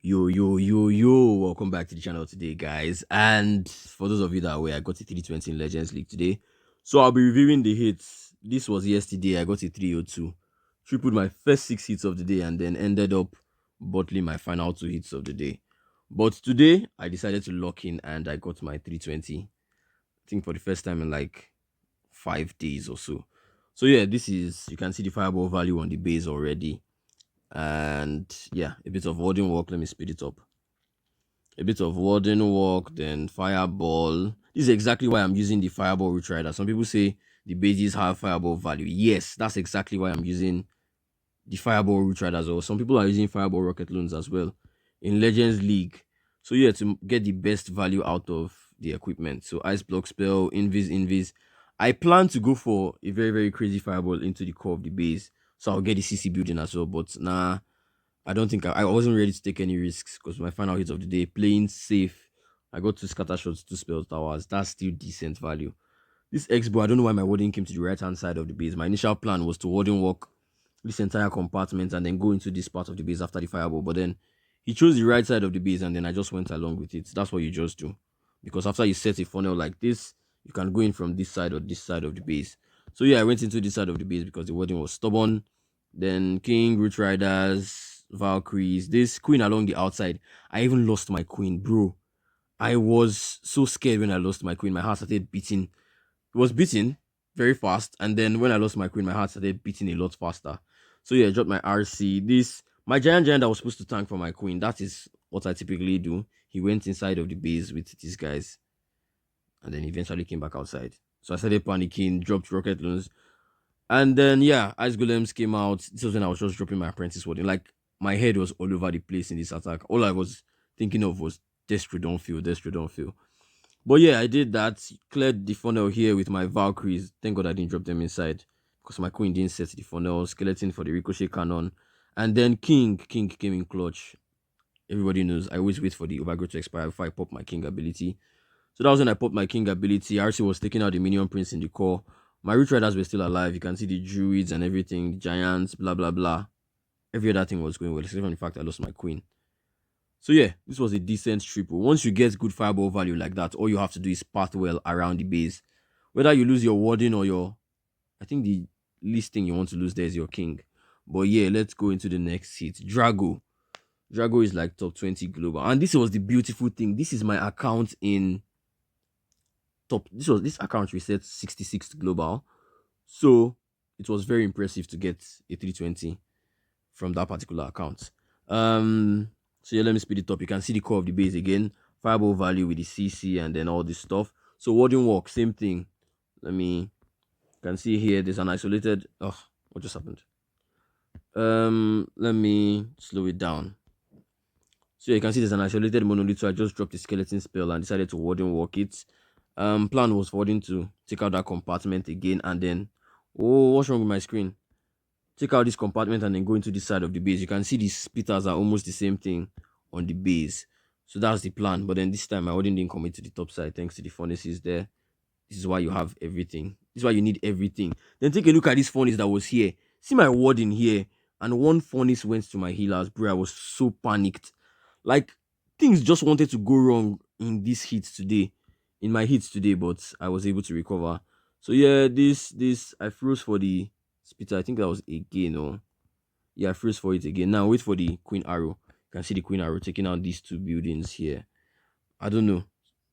Yo, welcome back to the channel today, guys. And for those of you that are aware, I got a 320 in Legends League today. So I'll be reviewing the hits. This was yesterday, I got a 302. Tripled my first 6 hits of the day and then ended up bottling my final 2 hits of the day. But today, I decided to lock in and I got my 320. I think for the first time in like 5 days or so. So yeah, this is, you can see the fireball value on the base already. And yeah, a bit of warding work. Let me speed it up. A bit of warding work, then fireball. This is exactly why I'm using the fireball RootRider. Some people say the bases have fireball value. Yes, that's exactly why I'm using the fireball RootRider as well. Some people are using fireball rocket loans as well in Legends League. So yeah, to get the best value out of the equipment. So ice block spell, invis. I plan to go for a very crazy fireball into the core of the base. So I'll get the CC building as well. But nah, I don't think I wasn't ready to take any risks because my final hit of the day, playing safe. I got 2 scatter shots, 2 spell towers. That's still decent value. This X-bow, I don't know why my warding came to the right hand side of the base. My initial plan was to warding walk this entire compartment and then go into this part of the base after the fireball. But then he chose the right side of the base and then I just went along with it. That's what you just do. Because after you set a funnel like this, you can go in from this side or this side of the base. So yeah, I went into this side of the base because the warding was stubborn. Then King, RootRiders, Valkyries, this queen along the outside. I even lost my queen, bro. I was so scared when I lost my queen. My heart started beating. It was beating very fast. And then when I lost my queen, my heart started beating a lot faster. So yeah, I dropped my RC. This, my giant that was supposed to tank for my queen. That is what I typically do. He went inside of the base with these guys. And then eventually came back outside. So I started panicking, dropped rocket loans. And then yeah, Ice Golems came out. This was when I was just dropping my apprentice wording. Like my head was all over the place in this attack. All I was thinking of was Destro don't feel, Destro don't feel. But yeah, I did that. Cleared the funnel here with my Valkyries. Thank God I didn't drop them inside. Because my queen didn't set the funnel. Skeleton for the ricochet cannon. And then King came in clutch. Everybody knows I always wait for the overgrowth to expire before I pop my king ability. So that was when I popped my king ability. RC was taking out the minion prince in the core. My RootRiders were still alive. You can see the druids and everything, the giants, blah blah blah. Every other thing was going well, except for the fact I lost my queen. So yeah, this was a decent triple. Once you get good fireball value like that, all you have to do is path well around the base. Whether you lose your warding or your, I think the least thing you want to lose there is your king. But yeah, let's go into the next hit. Drago. Drago is like top 20 global. And this was the beautiful thing. This is my account in top. This account reset 66th global. So it was very impressive to get a 320 from that particular account. So yeah, let me speed it up. You can see the core of the base again, fireball value with the CC and then all this stuff. So warding walk, same thing. You can see here there's an isolated. Oh, what just happened? Let me slow it down. So you can see there's an isolated monolith. So I just dropped the skeleton spell and decided to warding walk it. Plan was for warding to take out that compartment again and then, oh, what's wrong with my screen? Take out this compartment and then go into this side of the base. You can see these splitters are almost the same thing on the base. So that's the plan. But then this time I didn't commit to the top side thanks to the furnaces there. This is why you have everything. This is why you need everything. Then take a look at this furnace that was here. See my ward in here. And one furnace went to my healers. Bro, I was so panicked. Like, things just wanted to go wrong in this hit today. In my hits today, but I was able to recover. So yeah, this I froze for the splitter. I think that was again, or yeah, I froze for it again. Now wait for the queen arrow. You can see the queen arrow taking out these 2 buildings here. I don't know.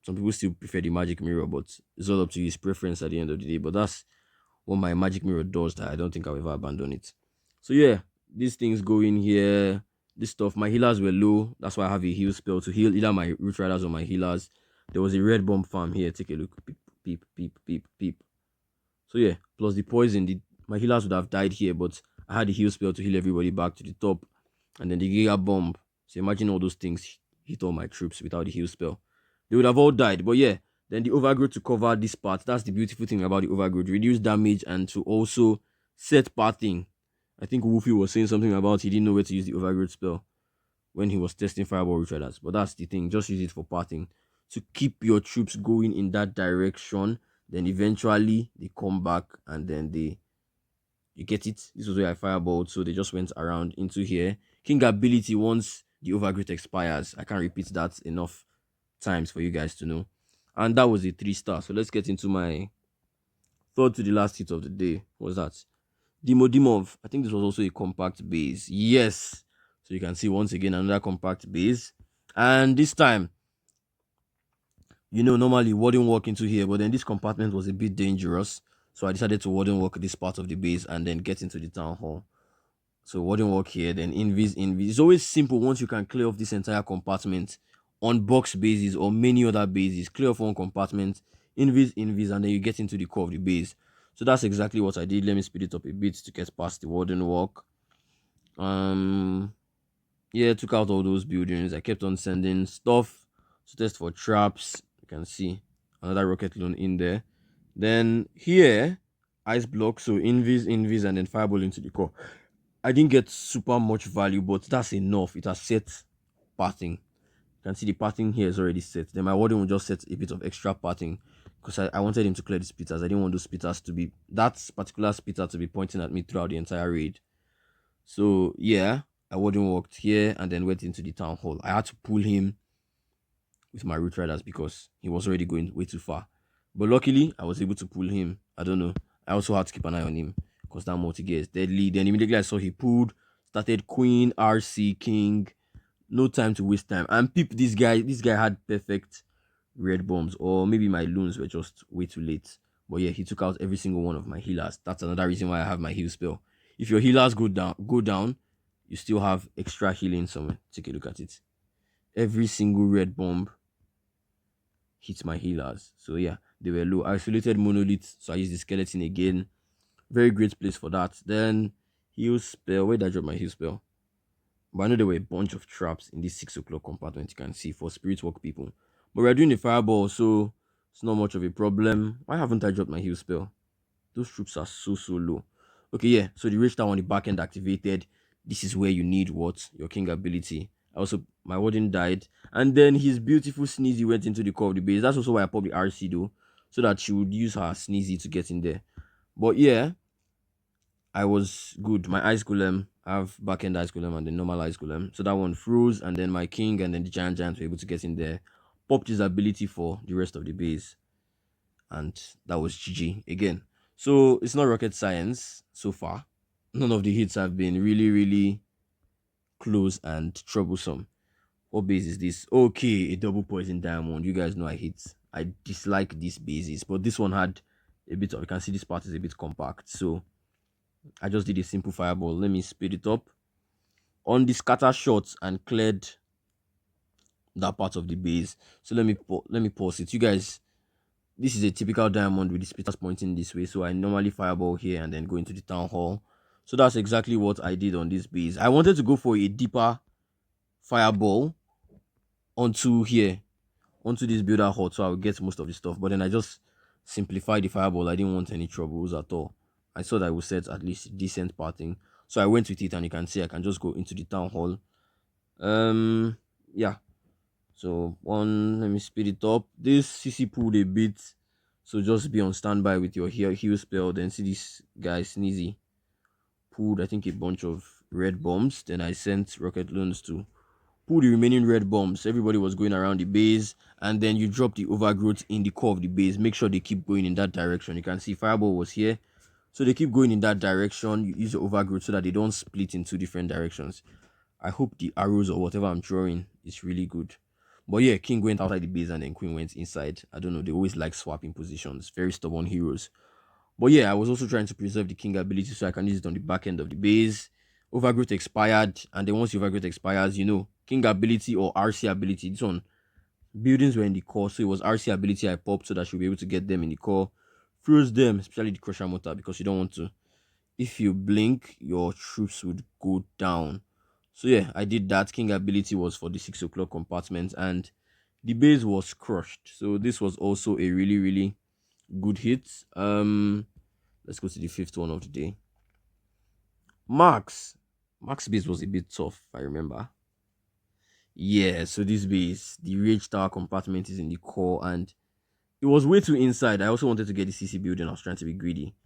Some people still prefer the magic mirror, but it's all up to his preference at the end of the day. But that's what my magic mirror does that I don't think I'll ever abandon it. So yeah, these things go in here. This stuff, my healers were low. That's why I have a heal spell to heal either my RootRiders or my healers. There was a red bomb farm here. Take a look. Peep, peep, peep, peep. So yeah, plus the poison, my healers would have died here, but I had the heal spell to heal everybody back to the top. And then the Giga Bomb. So imagine all those things hit all my troops without the heal spell. They would have all died. But yeah, then the overgrowth to cover this part. That's the beautiful thing about the overgrowth. Reduce damage and to also set pathing. I think Wolfie was saying something about he didn't know where to use the overgrowth spell when he was testing Fireball RootRiders. But that's the thing. Just use it for pathing to keep your troops going in that direction. Then eventually they come back and then you get it. This was where I fireballed, so they just went around into here. King ability, once the overgrowth expires. I can't repeat that enough times for you guys to know. And that was a 3-star. So let's get into my third to the last hit of the day. What's that? Dimov. I think this was also a compact base. Yes. So you can see once again another compact base. And this time, normally wouldn't walk into here, but then this compartment was a bit dangerous. So I decided to wouldn't walk this part of the base and then get into the town hall. So wouldn't walk here, then invis. It's always simple once you can clear off this entire compartment on box bases or many other bases. Clear off one compartment, invis, and then you get into the core of the base. So that's exactly what I did. Let me speed it up a bit to get past the warden walk. Yeah, took out all those buildings. I kept on sending stuff to test for traps. You can see another rocket loan in there. Then here, ice block. So invis, and then fireball into the core. I didn't get super much value, but that's enough. It has set pathing. You can see the pathing here is already set. Then my warden will just set a bit of extra pathing because I wanted him to clear the spitters. I didn't want those spitters to be, that particular spitter to be pointing at me throughout the entire raid. So yeah, I warden walked here and then went into the town hall. I had to pull him with my RootRiders because he was already going way too far. But luckily, I was able to pull him. I don't know. I also had to keep an eye on him because that multi-gear is deadly. Then immediately I saw he pulled, started Queen, RC, King. No time to waste time. And peep, this guy had perfect red bombs, or maybe my loons were just way too late. But yeah, he took out every single one of my healers. That's another reason why I have my heal spell. If your healers go down, you still have extra healing somewhere. Take a look at it. Every single red bomb hit my healers. So yeah, they were low. Isolated monolith, so I used the skeleton again. Very great place for that. Then heal spell. Where did I drop my heal spell? But I know there were a bunch of traps in this 6 o'clock compartment, you can see, for spirit walk people. But we're doing the fireball, so it's not much of a problem. Why haven't I dropped my heal spell? Those troops are so low. Okay, yeah, so the rage tower on the back end activated. This is where you need what? Your king ability. Also, my warden died. And then his beautiful Sneezy went into the core of the base. That's also why I popped the RC though, so that she would use her Sneezy to get in there. But yeah, I was good. My ice golem, I have back end ice golem and the normal ice golem. So that one froze, and then my king and then the giant were able to get in there. Popped his ability for the rest of the base. And that was GG again. So it's not rocket science so far. None of the hits have been really close and troublesome. What base is this? Okay, a double poison diamond. You guys know I dislike these bases, but this one had a bit of, you can see this part is a bit compact. So I just did a simple fireball. Let me speed it up. On the scatter shots and cleared that part of the base. So let me pause it. You guys, this is a typical diamond with the spitters pointing this way. So I normally fireball here and then go into the town hall. So that's exactly what I did on this base. I wanted to go for a deeper fireball onto here, onto this builder hut, so I would get most of the stuff. But then I just simplified the fireball. I didn't want any troubles at all. I thought I would set at least decent parting. So I went with it, and you can see I can just go into the town hall. Yeah. So let me speed it up. This CC pulled a bit, so just be on standby with your heal spell. Then see this guy Sneezy pulled, I think, a bunch of red bombs. Then I sent rocket loans to pull the remaining red bombs. Everybody was going around the base, and then you drop the overgrowth in the core of the base. Make sure they keep going in that direction. You can see fireball was here, so they keep going in that direction. You use the overgrowth so that they don't split in 2 different directions. I hope the arrows or whatever I'm throwing is really good. But yeah, King went outside the base and then Queen went inside. I don't know, they always like swapping positions. Very stubborn heroes. But yeah, I was also trying to preserve the King ability so I can use it on the back end of the base. Overgrowth expired, and then once the overgrowth expires, King ability or RC ability. This one, buildings were in the core, so it was RC ability I popped so that she'll be able to get them in the core. Froze them, especially the Crusher Motor, because you don't want to. If you blink, your troops would go down. So yeah, I did that. King ability was for the 6 o'clock compartment, and the base was crushed. So this was also a really good hit. Let's go to the 5th one of the day. Max base was a bit tough, if I remember. Yeah, so this base, the rage tower compartment is in the core, and it was way too inside. I also wanted to get the CC building. I was trying to be greedy,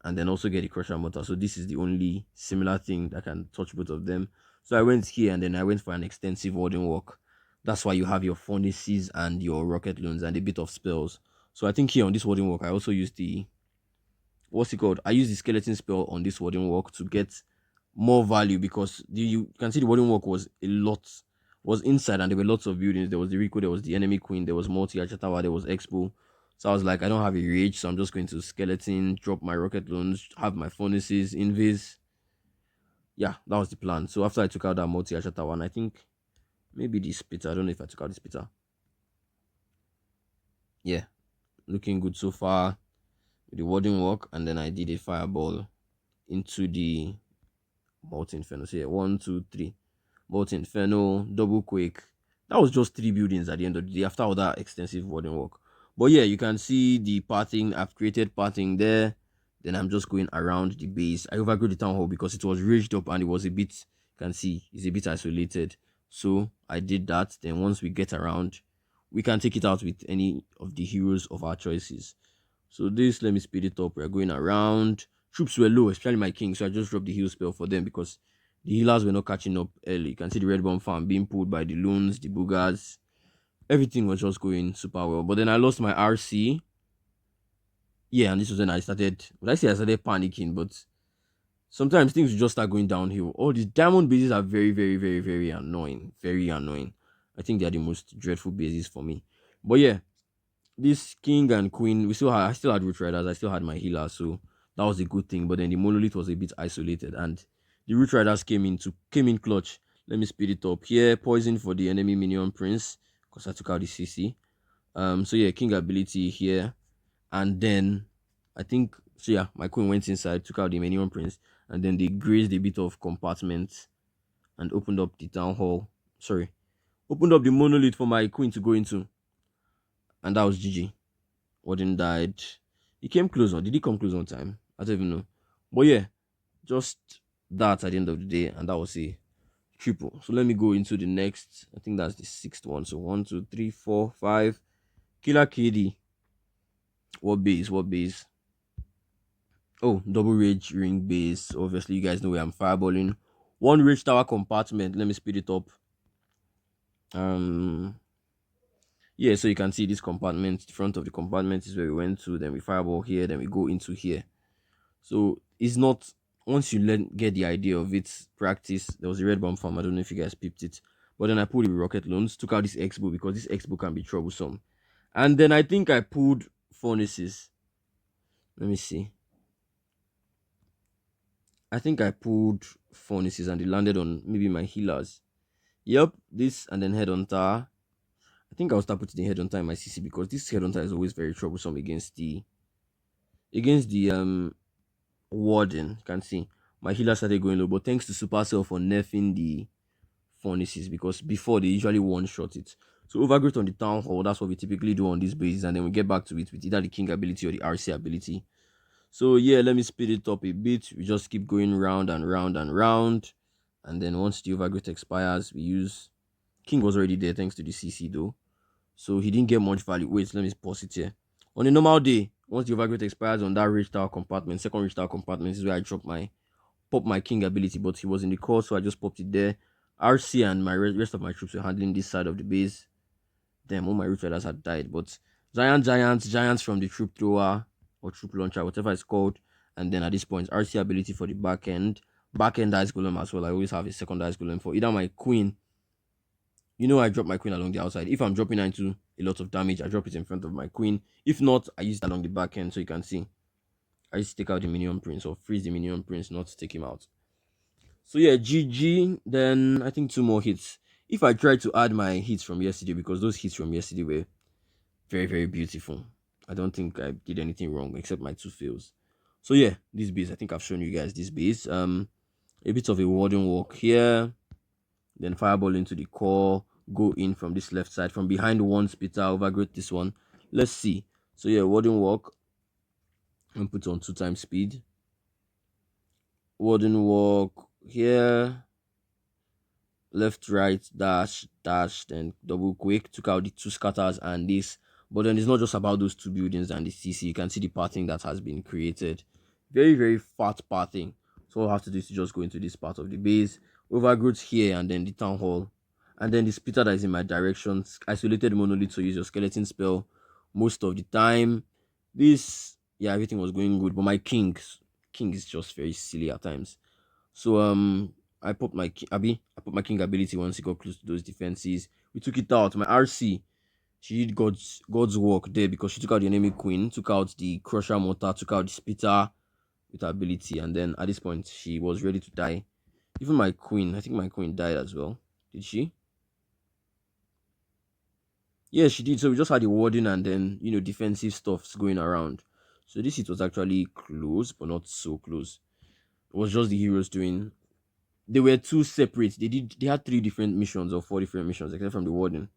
and then also get the crusher motor. So this is the only similar thing that can touch both of them. So I went here and then I went for an extensive warding walk. That's why you have your furnaces and your rocket loans and a bit of spells. So I think here on this warding walk, I also used the what's it called? I used the skeleton spell on this warding walk to get more value because you can see the warding walk was a lot was inside and there were lots of buildings. There was the Rico, there was the enemy queen, there was multi Tower, there was Expo. So I was like, I don't have a rage, so I'm just going to skeleton, drop my rocket loans, have my furnaces, invis. Yeah, that was the plan. So after I took out that multi Tower, and I think maybe the splitter. I don't know if I took out the splitter. Yeah, looking good so far with the warding walk, and then I did a fireball into the multi inferno. So yeah, one, two, three. Multi inferno, double quake. That was just three buildings at the end of the day after all that extensive warding work. But yeah, you can see the pathing. I've created pathing there. Then I'm just going around the base. I overgrew the town hall because it was ridged up and it was a bit, you can see, it's a bit isolated. So I did that. Then once we get around, we can take it out with any of the heroes of our choices. So this, let me speed it up. We're going around. Troops were low, especially my king, so I just dropped the heal spell for them because the healers were not catching up early. You can see the red bomb farm being pulled by the loons, the boogers. Everything was just going super well. But then I lost my RC. Yeah, and this was when I started. Would I say I started panicking? But sometimes things just start going downhill. All these diamond bases are very, very, very, very annoying. Very annoying. I think they are the most dreadful bases for me. But yeah, this king and queen, I still had RootRiders, I still had my healer, so that was a good thing. But then the monolith was a bit isolated, and the RootRiders came in clutch. Let me speed it up here. Poison for the enemy minion prince, because I took out the CC. So yeah, king ability here, and then I think so. Yeah, my queen went inside, took out the minion prince, and then they grazed a bit of compartment and opened up the town hall. Sorry, opened up the monolith for my queen to go into, and that was GG. Warden died. He came close on. Did he come close on time? I don't even know. But yeah, just that at the end of the day, and that was a triple. So let me go into the next. I think that's the sixth one. So one, two, three, four, five. Killer KD. What base? What base? Oh, double rage ring base. Obviously, you guys know where I'm fireballing. One rage tower compartment. Let me speed it up. Yeah, so you can see this compartment. The front of the compartment is where we went to. Then we fireball here. Then we go into here. So it's not, once you get the idea of it, practice. There was a red bomb farm. I don't know if you guys picked it, but then I pulled the rocket loans, took out this X-bow because this X-bow can be troublesome, and then I think I pulled furnaces. Let me see. I think I pulled furnaces and they landed on maybe my healers. Yep, this and then head on tower. I think I'll start putting the head on tower in my CC because this head on tower is always very troublesome against the warden. You can see my healer started going low, but thanks to Supercell for nerfing the furnaces because before they usually one shot it. So overgrowth on the town hall, that's what we typically do on this basis, and then we get back to it with either the king ability or the RC ability. So yeah, let me speed it up a bit. We just keep going round and round and round, and then once the overgrowth expires, we use king was already there thanks to the CC though, so he didn't get much value. Wait, let me pause it here. On a normal day, once the overgrowth expires on that rich tower compartment, second rich tower compartment is where I pop my king ability, but he was in the core, so I just popped it there. RC and my rest of my troops were handling this side of the base. Damn, all my root riders had died, but giants from the troop thrower or troop launcher, whatever it's called. And then at this point, RC ability for the back end ice golem as well. I always have a second ice golem for either my queen. You know, I drop my queen along the outside. If I'm dropping her into a lot of damage, I drop it in front of my queen. If not, I use it along the back end, so you can see. I just take out the minion prince or freeze the minion prince, not to take him out. So yeah, GG. Then I think two more hits. If I try to add my hits from yesterday, because those hits from yesterday were very, very beautiful. I don't think I did anything wrong except my two fails. So yeah, this base, I think I've shown you guys this base. A bit of a warding walk here. Then fireball into the core. Go in from this left side. From behind one spitter, overgrowth this one. Let's see. So yeah, warding walk. And put on 2 times speed. Warden walk here, left, right, dash, dash, then double quick. Took out the two scatters and this. But then it's not just about those two buildings and the CC. You can see the pathing that has been created. Very, very fat pathing. So all I have to do is to just go into this part of the base. overgrowth here, and then the town hall, and then the splitter that is in my direction. Isolated monolith to use your skeleton spell most of the time. This, yeah, everything was going good, but my king is just very silly at times. So I put my king ability once he got close to those defenses. We took it out. My RC, she did God's work there because she took out the enemy queen, took out the crusher mortar, took out the splitter with her ability, and then at this point she was ready to die. Even my queen, I think my queen died as well. Did she? Yeah, she did. So we just had the warding and then defensive stuffs going around. So this hit was actually close, but not so close. It was just the heroes doing. They were two separate. They had three different missions or four different missions, except from the warden.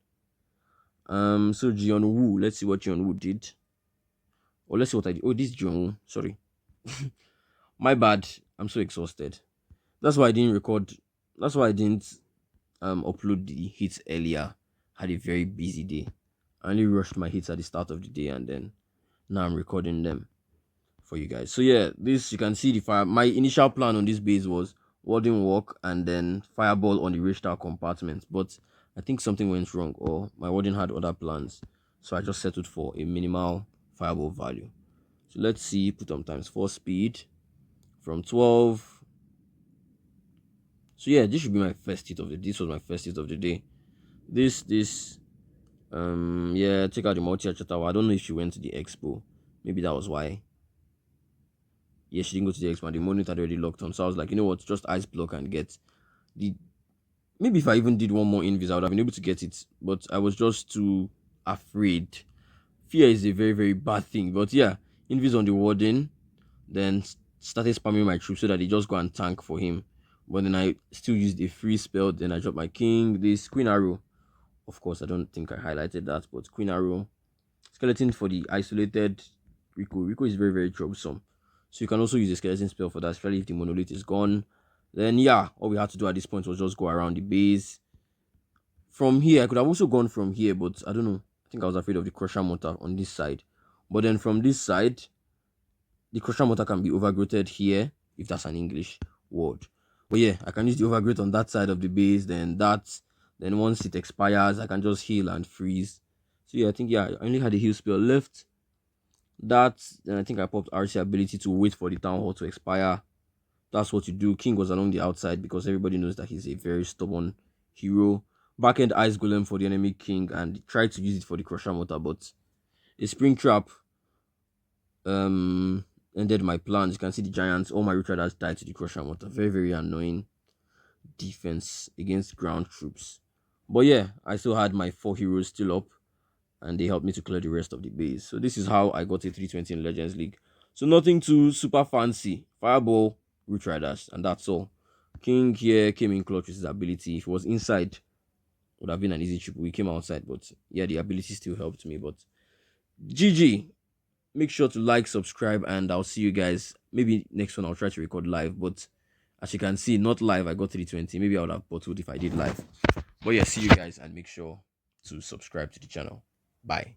So Jion Woo, let's see what Jion Woo did. Or let's see what I did. Oh, this Jion Woo. Sorry. My bad. I'm so exhausted. That's why I didn't record. That's why I didn't upload the hits earlier. Had a very busy day. I only rushed my hits at the start of the day, and then now I'm recording them for you guys. So yeah, this you can see the fire. My initial plan on this base was warding walk and then fireball on the restart compartment, but I think something went wrong, or my warden had other plans, so I just settled for a minimal fireball value. So let's see, put on times 4 speed from 12. So yeah, this should be my first hit of the day. This was my first hit of the day. This yeah, check out the multi-archer tower. I don't know if she went to the expo. Maybe that was why. Yeah, she didn't go to the expo. The monitor had already locked on. So I was like, you know what, just ice block and get the. Maybe if I even did one more invis, I would have been able to get it. But I was just too afraid. Fear is a very, very bad thing. But yeah, invis on the warden. Then started spamming my troops so that they just go and tank for him. But then I still used a free spell. Then I dropped my king. This Queen Arrow. Of course, I don't think I highlighted that. But Queen Arrow. Skeleton for the isolated Rico. Rico is very, very troublesome. So you can also use a skeleton spell for that, especially if the monolith is gone. Then yeah, all we had to do at this point was just go around the base. From here, I could have also gone from here, but I don't know. I think I was afraid of the crusher mortar on this side. But then from this side, the crusher mortar can be overgrowthed here, if that's an English word. But yeah, I can use the overgrowth on that side of the base, then once it expires, I can just heal and freeze. So yeah, I think I only had a heal spell left. That, then I think I popped RC ability to wait for the town hall to expire. That's what you do. King was along the outside because everybody knows that he's a very stubborn hero. Backend ice golem for the enemy king, and tried to use it for the crusher mortar, but a spring trap ended my plans. You can see the giants, all my RootRiders died to the crusher mortar. Very, very annoying defense against ground troops. But yeah, I still had my 4 heroes still up, and they helped me to clear the rest of the base. So this is how I got a 320 in Legends League. So nothing too super fancy. Fireball, RootRiders, and that's all. King here came in clutch with his ability. If he was inside, would have been an easy triple. We came outside, but yeah, the ability still helped me. But GG. Make sure to like, subscribe, and I'll see you guys. Maybe next one I'll try to record live, but as you can see, not live. I got 320. Maybe I would have bottled if I did live. But yeah, see you guys, and make sure to subscribe to the channel. Bye.